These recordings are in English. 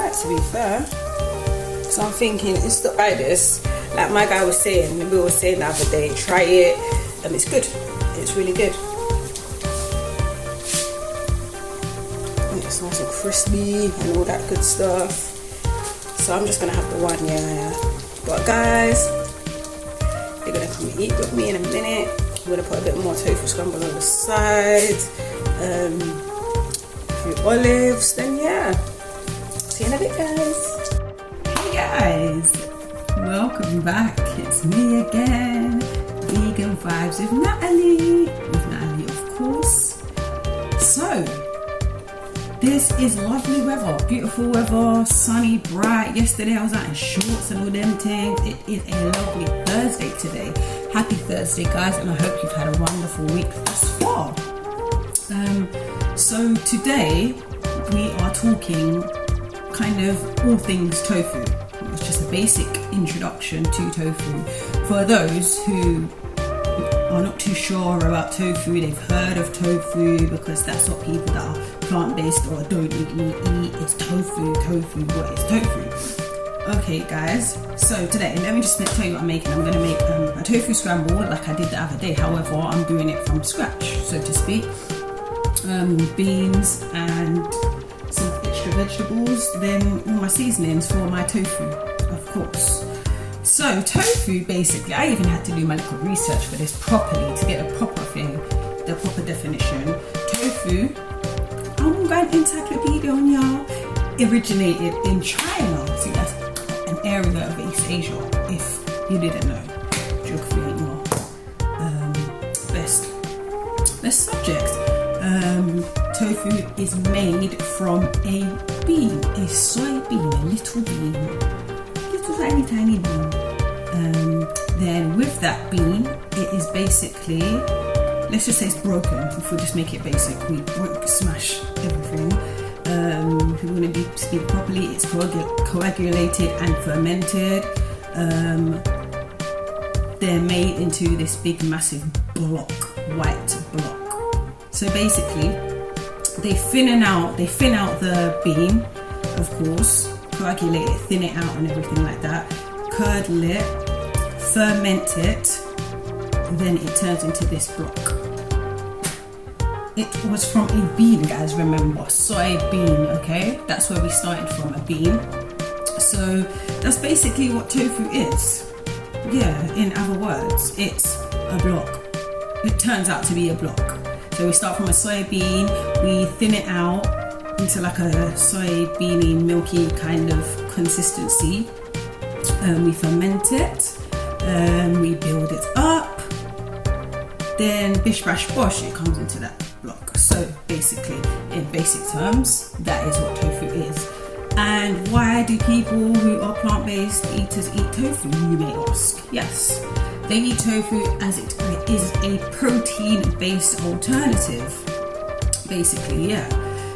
alright, to be fair. So I'm thinking, it's not like this. Like my guy was saying, we were saying the other day, try it, and it's good. It's really good. And it's nice and crispy and all that good stuff. So I'm just gonna have the one, yeah. But guys, you're gonna come eat with me in a minute. I'm gonna put a bit more tofu scramble on the side, a few olives, then yeah. See you in a bit, guys. Hey guys, welcome back. It's me again, Vegan Vibes with Natalie, of course. So, this is lovely weather, beautiful weather, sunny, bright. Yesterday I was out in shorts and all them things. It is a lovely Thursday today. Happy Thursday, guys, and I hope you've had a wonderful week thus far. So today we are talking kind of all things tofu. It's just a basic introduction to tofu. For those who are not too sure about tofu, they've heard of tofu because that's what people that are plant-based or don't really eat is tofu. What is tofu? Okay guys, so today let me just tell you what I'm making. I'm going to make a tofu scramble like I did the other day. However, I'm doing it from scratch, so to speak. Beans and some extra vegetables, then all my seasonings for my tofu, of course. So tofu, basically, I even had to do my little research for this properly to get a proper thing, the proper definition. Tofu, I'm going encyclopedia on y'all, originated in China. See, that's an area of East Asia, if you didn't know. Geography ain't your best subject. Tofu is made from a bean, a soy bean, a little bean, little tiny bean. Then with that bean, it is basically, let's just say it's broken. If we just make it basic, we smash everything. If we want to speak properly, it's coagulated and fermented. They're made into this big, massive block, white block. So basically, they thin out the bean, of course, coagulate it, thin it out and everything like that, curdle it, ferment it, then it turns into this block. It was from a bean, guys, remember, soy bean, okay? That's where we started from, a bean. So that's basically what tofu is. Yeah, in other words, it's a block. It turns out to be a block. So we start from a soybean, we thin it out into like a soybeany, milky kind of consistency. We ferment it, we build it up, then bish bash bosh, it comes into that block. So basically, in basic terms, that is what tofu is. And why do people who are plant-based eaters eat tofu, you may ask? Yes. They eat tofu as it is a protein-based alternative, basically, yeah.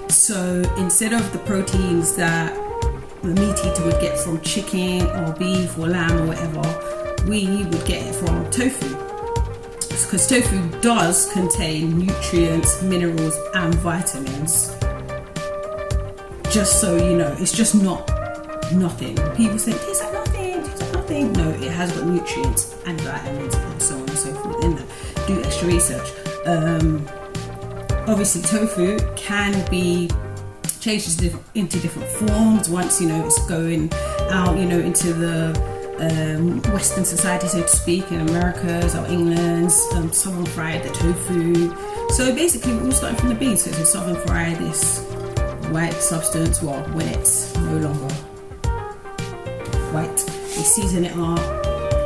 So instead of the proteins that the meat eater would get from chicken or beef or lamb or whatever, we would get it from tofu. Because tofu does contain nutrients, minerals and vitamins. Just so you know, it's just not nothing. People say, tastes like nothing. No, it has got nutrients and vitamins and so on and so forth in there. Do extra research. Obviously, tofu can be changed into different forms once, you know, it's going out, you know, into the Western society, so to speak, in Americas or England, southern fried, the tofu. So basically, we're all starting from the beans. So it's a southern fried, this white substance, well, when it's no longer white, they season it up.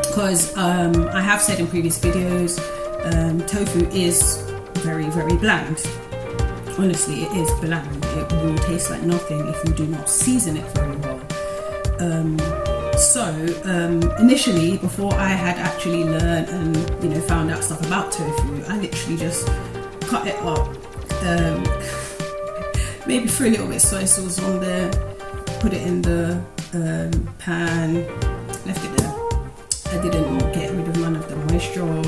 Because I have said in previous videos, tofu is very, very bland. Honestly, it is bland. It will taste like nothing if you do not season it very well. Initially, before I had actually learned and, you know, found out stuff about tofu, I literally just cut it up, maybe threw a little bit of soy sauce on there, put it in the pan, left it there. I didn't get rid of none of the moisture,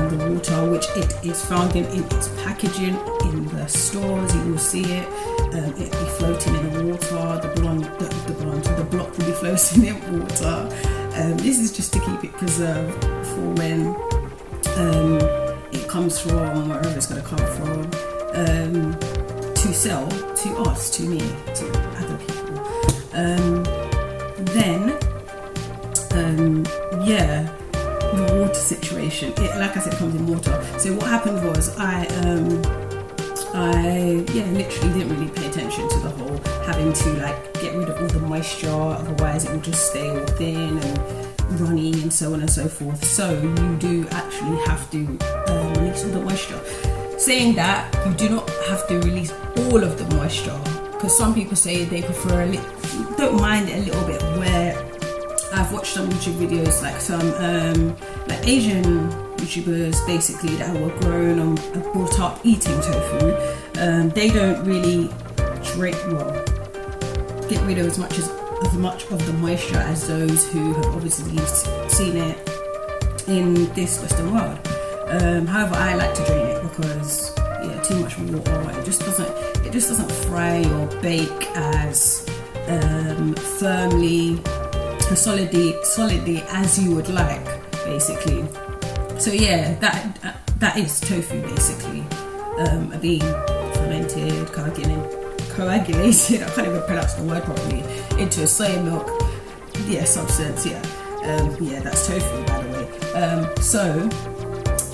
the water, which it is found in its packaging in the stores. You will see it. it'll be floating in the water, the block will be floating in water. This is just to keep it preserved for when it comes from wherever it's going to come from, to sell to us, to me, to other people. Yeah, the water situation, like I said, it comes in water. So what happened was I literally didn't really pay attention to the whole having to like get rid of all the moisture, otherwise it will just stay all thin and runny and so on and so forth. So you do actually have to release all the moisture. Saying that, you do not have to release all of the moisture, because some people say they prefer don't mind it a little bit. Where I've watched some YouTube videos, like some like Asian YouTubers basically that were grown and brought up eating tofu. They don't really get rid of as much of the moisture as those who have obviously seen it in this Western world. However, I like to drain it because too much water, it just doesn't fry or bake as firmly, solidly as you would like, basically. So yeah, that is tofu basically, a bean fermented, coagulated, I can't even pronounce the word properly, into a soya milk substance. That's tofu, by the way. So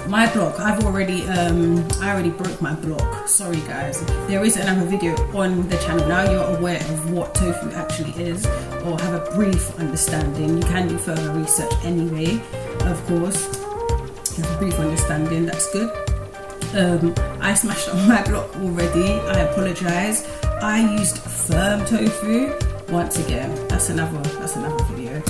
my block, I already broke my block. Sorry guys, there is another video on the channel. Now you're aware of what tofu actually is, or have a brief understanding. You can do further research anyway, of course. You have a brief understanding, that's good. I smashed up my block already, I apologize. I used firm tofu. Once again, that's another video.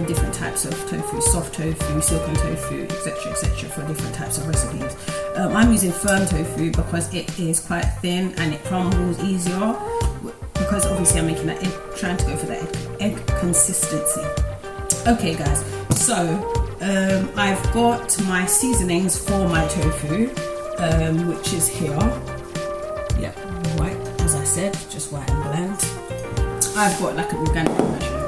Different types of tofu, soft tofu, silken tofu, etc., for different types of recipes. I'm using firm tofu because it is quite thin and it crumbles easier, because obviously I'm making that egg, trying to go for that egg consistency. Okay guys, so I've got my seasonings for my tofu, which is here. Yeah, white, as I said, just white and bland. I've got like an organic version.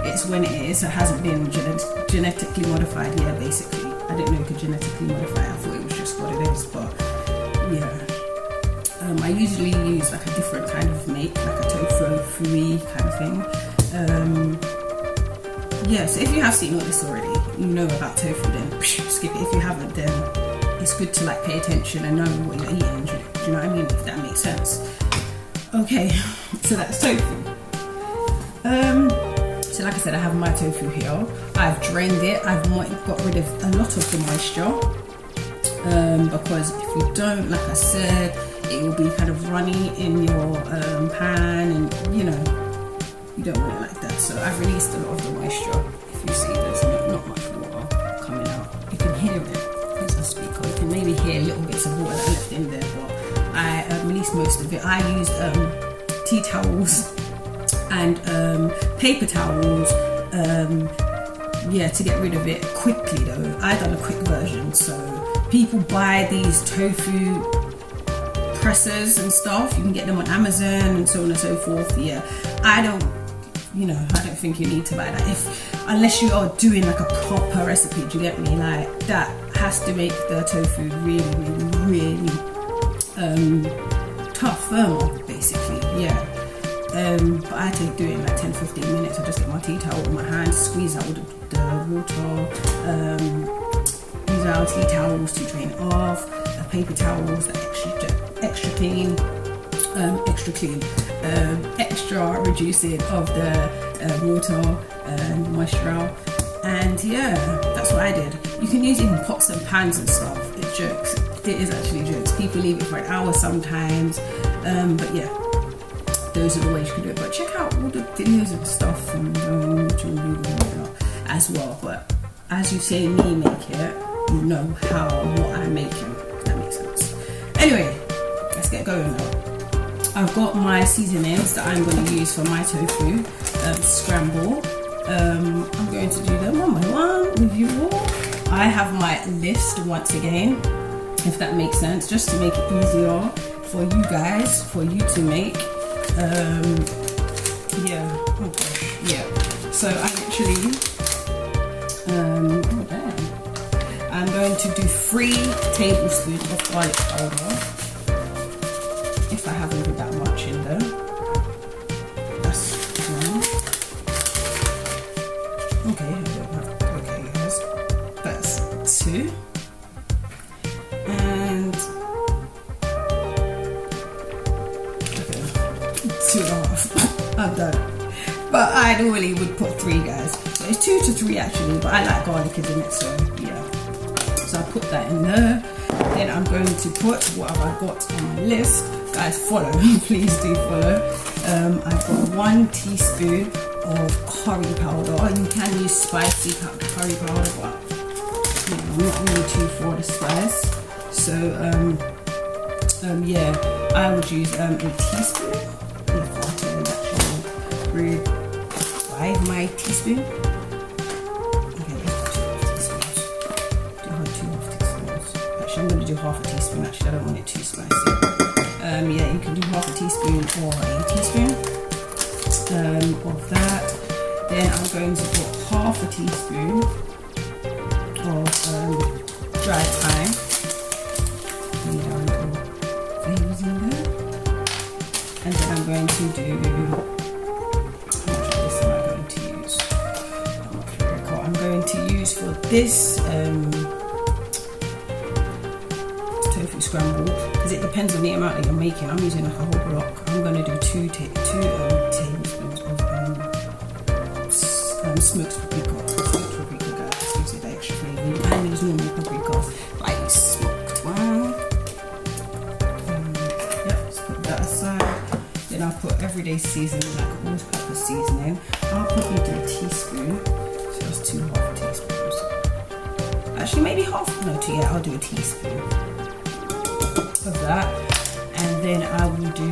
It's when it is, so it hasn't been genetically modified yet, basically. I didn't know you could genetically modify it, I thought it was just what it is, but yeah. I usually use like a different kind of make, like a tofu-free kind of thing. So if you have seen all this already, you know about tofu, then skip it. If you haven't, then it's good to like pay attention and know what you're eating, do you know what I mean, if that makes sense. Okay, so that's tofu. So like I said, I have my tofu here. I've drained it. I've got rid of a lot of the moisture, because if you don't, like I said, it will be kind of runny in your pan, and you don't want it like that. So I've released a lot of the moisture. If you see, there's not much water coming out. You can hear it as I speak, or you can maybe hear little bits of water that I left in there, but I released most of it. I used tea towels and paper towels, to get rid of it quickly though. I done a quick version, so people buy these tofu pressers and stuff. You can get them on Amazon and so on and so forth. Yeah, I don't think you need to buy that unless you are doing like a proper recipe. Do you get me? Like that has to make the tofu really, really, really tough, firm, basically. Yeah. But I take doing like 10-15 minutes. I just get my tea towel in my hand, squeeze out all the water, use our tea towels to drain it off, paper towels that extra clean, extra reducing of the water and moisture. And yeah, that's what I did. You can use even pots and pans and stuff. It's jokes. It is actually jokes. People leave it for an hour sometimes, but yeah. Those are the ways you can do it, but check out all the videos and stuff from YouTube as well. But as you see me make it, you know what I'm making, if that makes sense. Anyway, let's get going now. I've got my seasonings that I'm going to use for my tofu scramble. I'm going to do them one by one with you all. I have my list once again, if that makes sense, just to make it easier for you guys, for you to make. Yeah, oh gosh, yeah. So I actually, I'm going to do 3 tablespoons of garlic powder. If I haven't put that much in there, that's fine. Okay, I don't have, okay guys, that's 2. And, okay, 2.5, I'm done. But I normally would put 3 guys. So it's 2 to 3 actually, but I like garlic in it, so yeah. So I put that in there. Then I'm going to put what have I got on my list. Guys, follow, please do follow. I've got 1 teaspoon of curry powder. You can use spicy curry powder, but you know, I'm not really too for the spice. So yeah, I would use a teaspoon. If I can actually read my teaspoon. Okay, let's do 2 teaspoons. Do 2 teaspoons. Actually, I'm going to do half a teaspoon. Actually, I don't want it too spicy. Yeah, you can do half a teaspoon or a teaspoon of that. Then I'm going to put half a teaspoon of dried thyme. Flavors in there. And then I'm going to do, how much of this am I going to use? I'm going to use for this tofu scramble, because it depends on the amount that you're making. I'm using like a whole block. I'm going to do 2 tablespoons of smoked paprika. Smoked paprika, guys, just gives it the extra flavor. You can use normal paprika, like smoked one. Yep, let's put that aside. Then I'll put everyday seasoning, like all-purpose seasoning. I'll probably do a teaspoon. So that's 2 half teaspoons. Actually, maybe half. No, 2. Yeah, I'll do a teaspoon of that. And then I will do,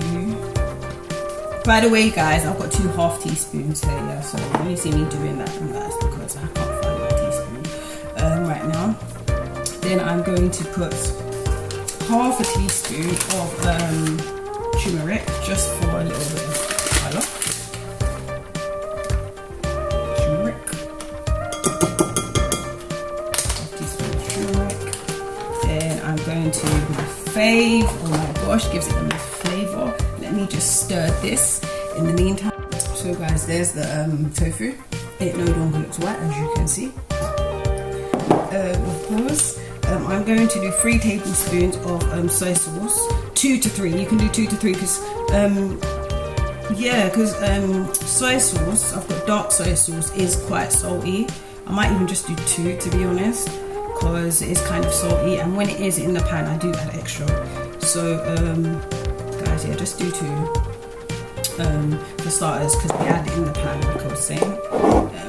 by the way guys, I've got 2 half teaspoons here, yeah, so when you see me doing that, that's because I can't find my teaspoon right now. Then I'm going to put half a teaspoon of tumeric, just for a little bit of colour. Turmeric. Half teaspoon of turmeric. Then I'm going to my fave. Oh my gosh, gives it a nice flavour. Let me just stir this in the meantime. So guys, there's the tofu. It no longer looks wet, as you can see. Of course, I'm going to do 3 tablespoons of soy sauce. 2 to 3. You can do 2 to 3 because soy sauce, I've got dark soy sauce, is quite salty. I might even just do 2 to be honest, because it is kind of salty, and when it is in the pan I do add extra. So guys, yeah, just do 2 for starters, because we add it in the pan like I was saying.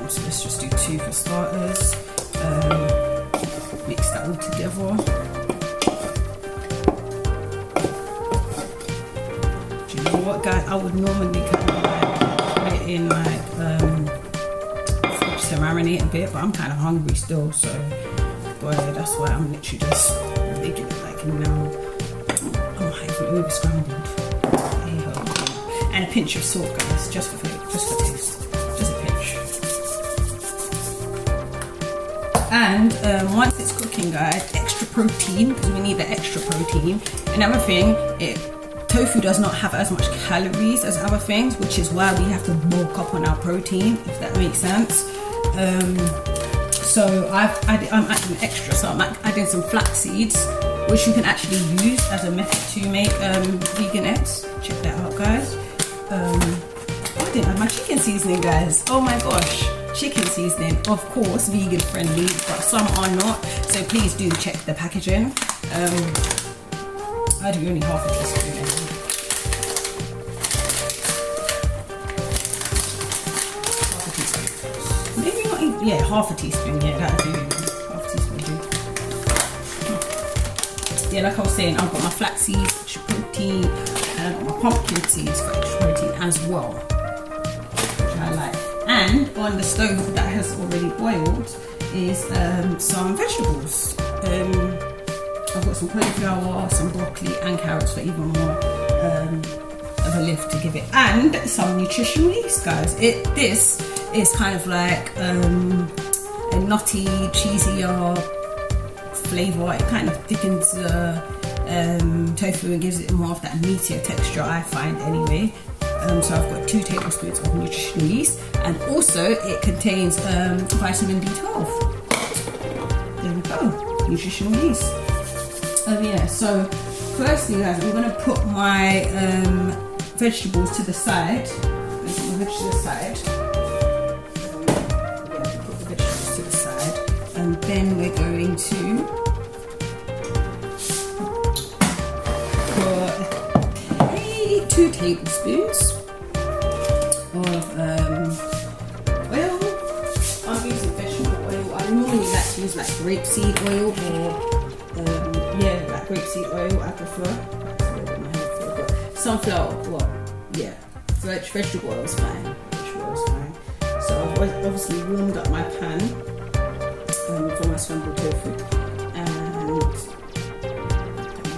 So let's just do 2 for starters. Mix that all together. Do you know what guys, I would normally kind of like put it in like to marinate a bit, but I'm kind of hungry still, so boy, that's why I'm literally just making it like now. I'm having over scrambled. And a pinch of salt, guys, just for taste. Just a pinch. And once it's cooking, guys, extra protein, because we need the extra protein. Another thing, tofu does not have as much calories as other things, which is why we have to bulk up on our protein, if that makes sense. So I'm adding extra, so I'm adding some flax seeds, which you can actually use as a method to make vegan eggs. Check that out, guys. I didn't add my chicken seasoning, guys. Oh my gosh, chicken seasoning, of course, vegan friendly, but some are not, so please do check the packaging. I do only half a teaspoon. Maybe not even, yeah, half a teaspoon, yeah, that'll do. Half a teaspoon do. Yeah, like I was saying, I've got my flax seeds, extra protein, and I've got my pumpkin seeds for extra protein as well, which I like. And on the stove that has already boiled is some vegetables. I've got some cauliflower, some broccoli and carrots for even more of a lift to give it, and some nutritional yeast, guys. This is kind of like a nutty, cheesier flavour. It kind of thickens the tofu and gives it more of that meatier texture, I find anyway. So I've got 2 tablespoons of nutritional yeast, and also it contains vitamin B12. There we go, nutritional yeast. Yeah, so firstly, guys, I'm gonna put my vegetables to the side. Let's put the vegetables to the side. Yeah, put the vegetables to the side, and then we're going to put 2 tablespoons of oil. I'm using vegetable oil. I normally like to use like grapeseed oil or yeah, like grapeseed oil. I prefer sunflower. Well, yeah, vegetable oil is fine. Vegetable oil is fine. So I've obviously warmed up my pan for my scrambled tofu, and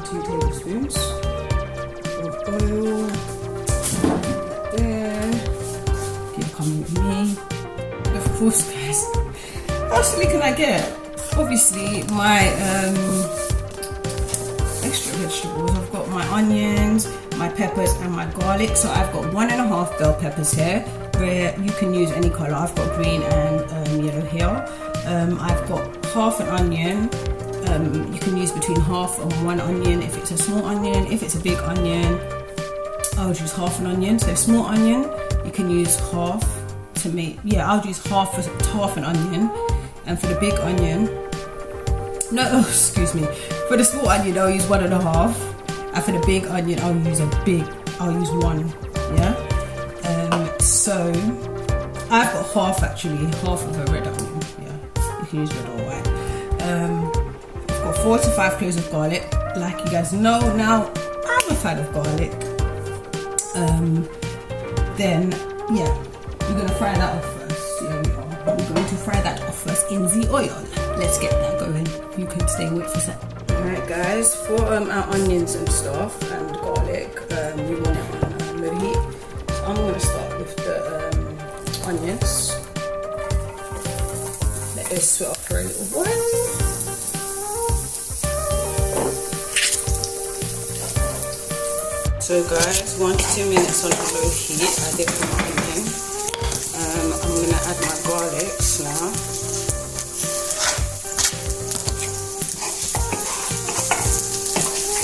2 tablespoons of oil. There. Keep coming with me. Of course, guys. How else can I get? Obviously, my extra vegetables. I've got my onions, my peppers, and my garlic. So I've got 1.5 bell peppers here, where you can use any color. I've got green and yellow here. I've got half an onion. You can use between half and 1 onion if it's a small onion. If it's a big onion, I would use half an onion. So small onion, you can use half to make. Yeah, I'll use half an onion. And for the big onion, excuse me. For the small onion, I'll use 1.5. And for the big onion, I'll use 1. Yeah. So I've got half of a red onion. Yeah, you can use red or white. I've got 4 to 5 cloves of garlic. Like you guys know now, I'm a fan of garlic. Then yeah, we're gonna fry that off first. Here we are. We're going to fry that off first in the oil. Let's get that going. You can stay with for a sec. Alright guys, for our onions and stuff and garlic, we want it on low heat. So I'm going to start with the onions. Let this sweat up for a little while. So guys, 1 to 2 minutes on low heat. I did put my onion. I'm going to add my garlic now.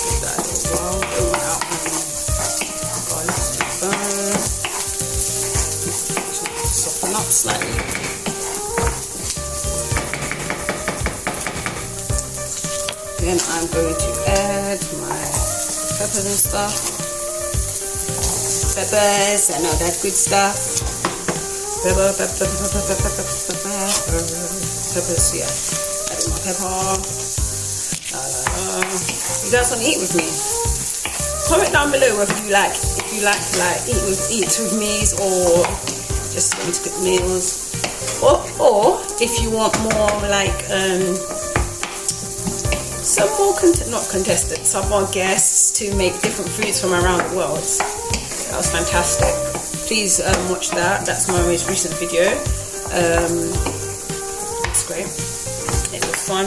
Give that a little while. Don't want out my garlic to burn. Soften up slightly. Then I'm going to add my peppers and stuff. Peppers and all that good stuff. Peppers, yeah. Adding my pepper. You guys want to eat with me? Comment down below if you like to eat with me, or just want to cook meals, or if you want more like some more contestants, some more guests to make different foods from around the world. That was fantastic. Please watch that. That's my most recent video. It's great. It was fun.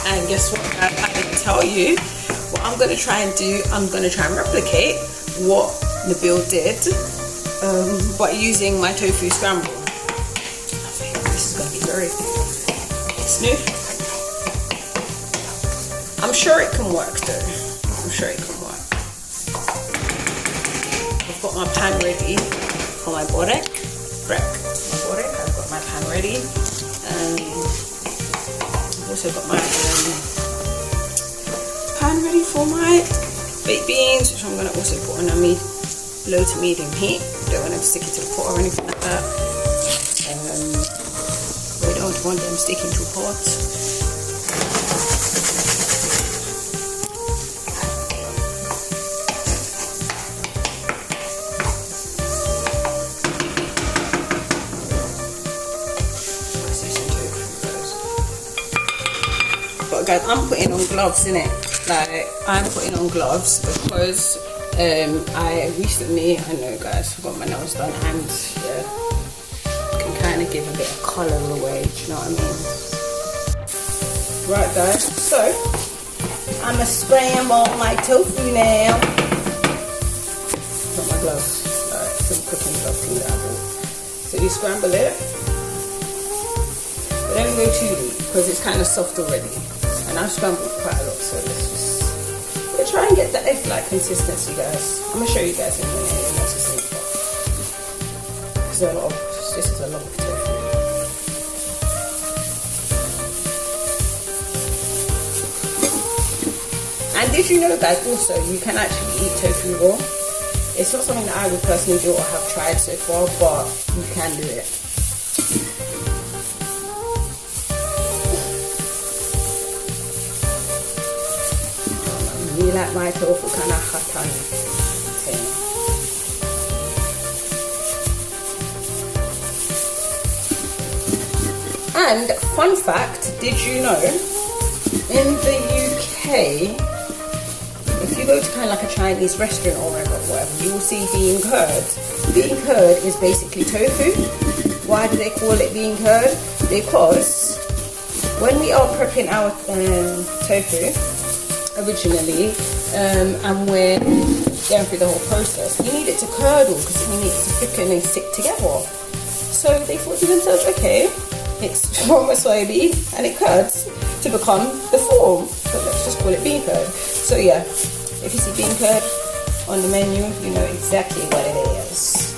And guess what? I didn't tell you. What I'm going to try and do, I'm going to try and replicate what Nabil did, but using my tofu scramble. I think this is going to be very smooth. I'm sure it can work though. I'm sure it can work. I've got my pan ready for my borek. I've got my pan ready. I've also got my pan ready for my baked beans, which I'm going to also put on a low to medium heat. Don't want them to stick it to the pot or anything like that. We don't want them sticking too hot. what, guys, I'm putting on gloves, innit? Like, I'm putting on gloves because I recently, I know, guys, I got my nails done, and yeah, can kind of give a bit of colour away, do you know what I mean? Right, guys, so I'm gonna scramble my tofu now. Got my gloves, alright, some cooking gloves too, so you scramble it, but don't go too deep because it's kind of soft already, and I've scrambled quite a lot, so let's just try and get that egg-like consistency, guys. I'm gonna show you guys in a minute because this is a lot of tofu. And did you know, guys, also you can actually eat tofu raw? It's not something that I would personally do or have tried so far, but you can do it. You like my tofu kind of hot on thing. And fun fact, did you know in the UK, if you go to kind of like a Chinese restaurant or whatever, you will see bean curd. Bean curd is basically tofu. Why do they call it bean curd? Because when we are prepping our tofu originally, and we're going through the whole process, we need it to curdle because we need it to thicken and stick together. So they thought to themselves, okay, it's from a soybean and it curds to become the form, so let's just call it bean curd. So yeah, if you see bean curd on the menu, you know exactly what it is.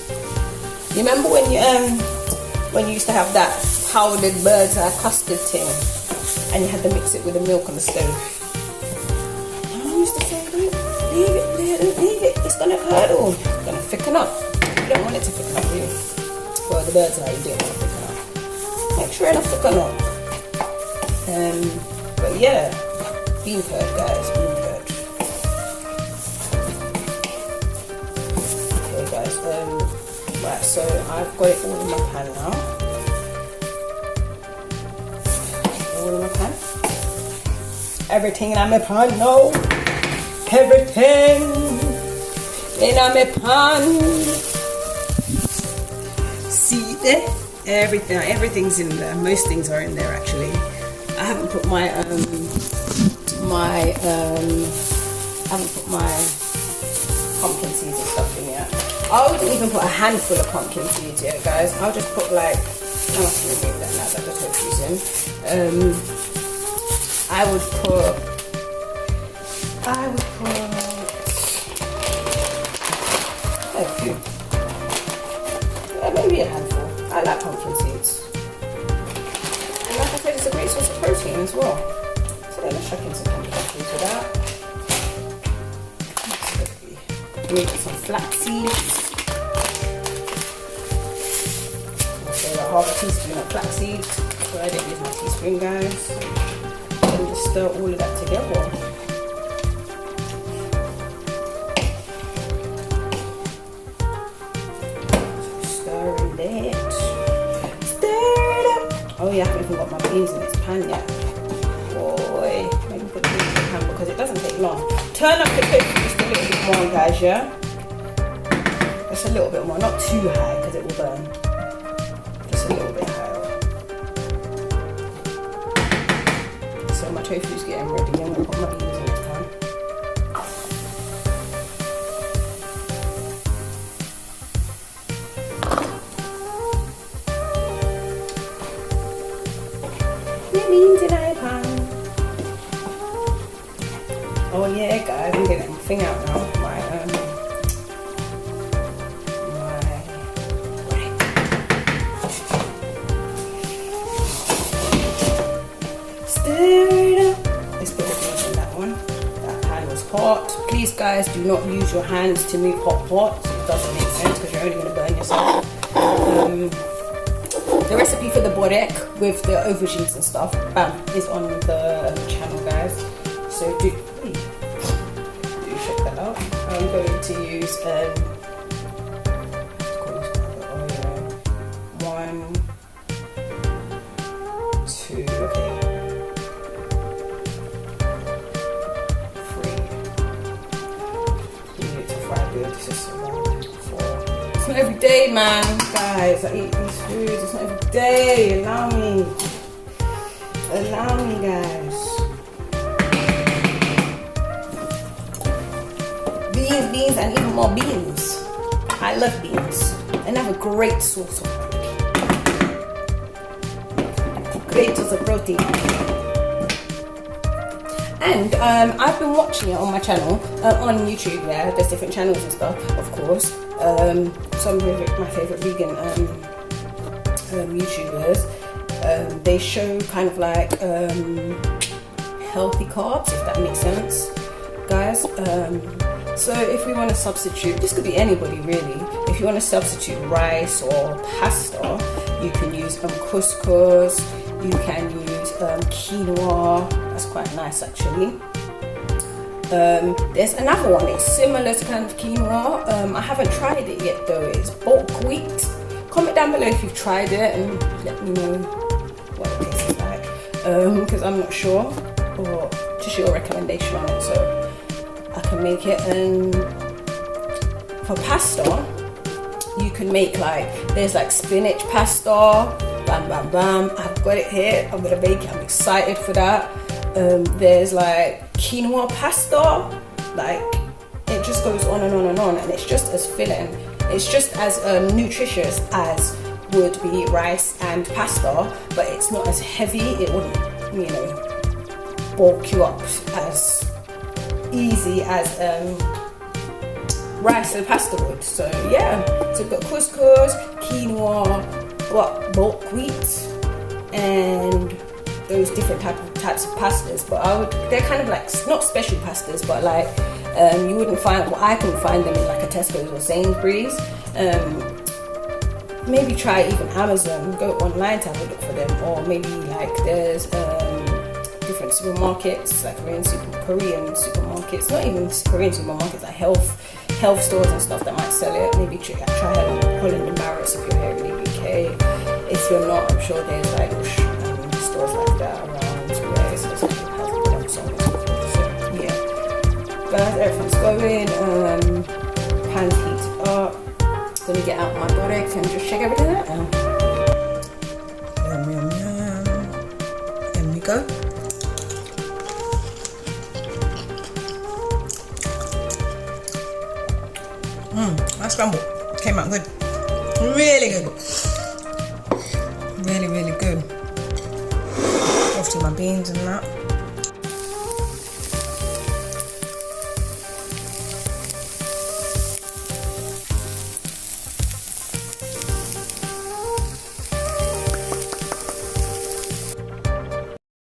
You remember when you used to have that powdered bird's eye custard thing and you had to mix it with the milk on the stove? Used to say, leave it, it's gonna curdle, it's gonna thicken up. You don't want it to thicken up, do you? Well, the bird's eye, you don't want to thicken up. Make sure it'll thicken up. But yeah, bean curd, guys, bean curd. Okay, guys, right, so I've got it all in my pan now. All in my pan. Everything in my pan now. Everything in my pan. See there? Everything's in there. Most things are in there actually. I haven't put my pumpkin seeds and stuff in yet. I wouldn't even put a handful of pumpkin seeds yet, guys. I'll just put like, I'm not gonna do that now that the tofu's in. I would put a few. Yeah, maybe a handful. I like pumpkin seeds. And like I said, it's a great source of protein as well. So let's chuck in some pumpkin seeds with that. Maybe some flax seeds. So like half a teaspoon of flax seeds. So I didn't use my teaspoon, guys. And just stir all of that together. Oh yeah, I haven't even got my beans in this pan yet. Boy, maybe put the beans in the pan because it doesn't take long. Turn up the tofu just a little bit more, guys, yeah? Just a little bit more, not too high because it will burn. Just a little bit higher. So my tofu's getting ready. I'm going to put my beans in this pan. Beans in a pan. Oh yeah, guys, I'm getting my thing out now. Stir it up. Let's put the beans in that one. That pan was hot. Please, guys, do not use your hands to move hot pots. It doesn't make sense because you're only going to burn yourself. The recipe for the borek with the aubergines and stuff, is on the channel, guys. So do check that out. I'm going to use 1, 2, okay, It's not every day, man, guys. I eat these foods. It's not every day. Allow me. Allow me, guys. Beans, beans, and even more beans. I love beans. And have a great source of protein. Great source of protein. And I've been watching it on my channel, on YouTube. Yeah, there's different channels and stuff, of course. Some of my favorite vegan YouTubers. They show kind of like healthy carbs, if that makes sense, guys. So if we want to substitute, this could be anybody really. If you want to substitute rice or pasta, you can use couscous. You can use quinoa. That's quite nice actually. There's another one. It's similar to kind of quinoa. I haven't tried it yet though. It's bulk wheat. Comment down below if you've tried it and let me know what it tastes like. Because I'm not sure, or just your recommendation on it so I can make it. And for pasta, you can make like, there's like spinach pasta. Bam, bam, bam. I've got it here. I'm gonna make it. I'm excited for that. There's like quinoa pasta. Like it just goes on and on and on, and it's just as filling. It's just as nutritious as would be rice and pasta, but it's not as heavy. It wouldn't, you know, bulk you up as easy as rice and pasta would. So yeah, so we've got couscous, quinoa, bulk wheat, and those different types of pastas. But they're kind of like not special pastas, but like you wouldn't find, well, I couldn't find them in like a Tesco's or Sainsbury's. Maybe try even Amazon. Go online to have a look for them, or maybe like there's different supermarkets, like Korean supermarkets, not even Korean supermarkets, like health stores and stuff that might sell it. Maybe try Holland and Barrett's if you're here in the UK. If you're not, I'm sure there's like stores like that around where it's just yeah. Guys, everything's going. Pan's heated up. Gonna get out my body and just check everything out now. Yum, yum, yum. There we go. That scramble came out good. Really good. Really, really good. Obviously my beans and that.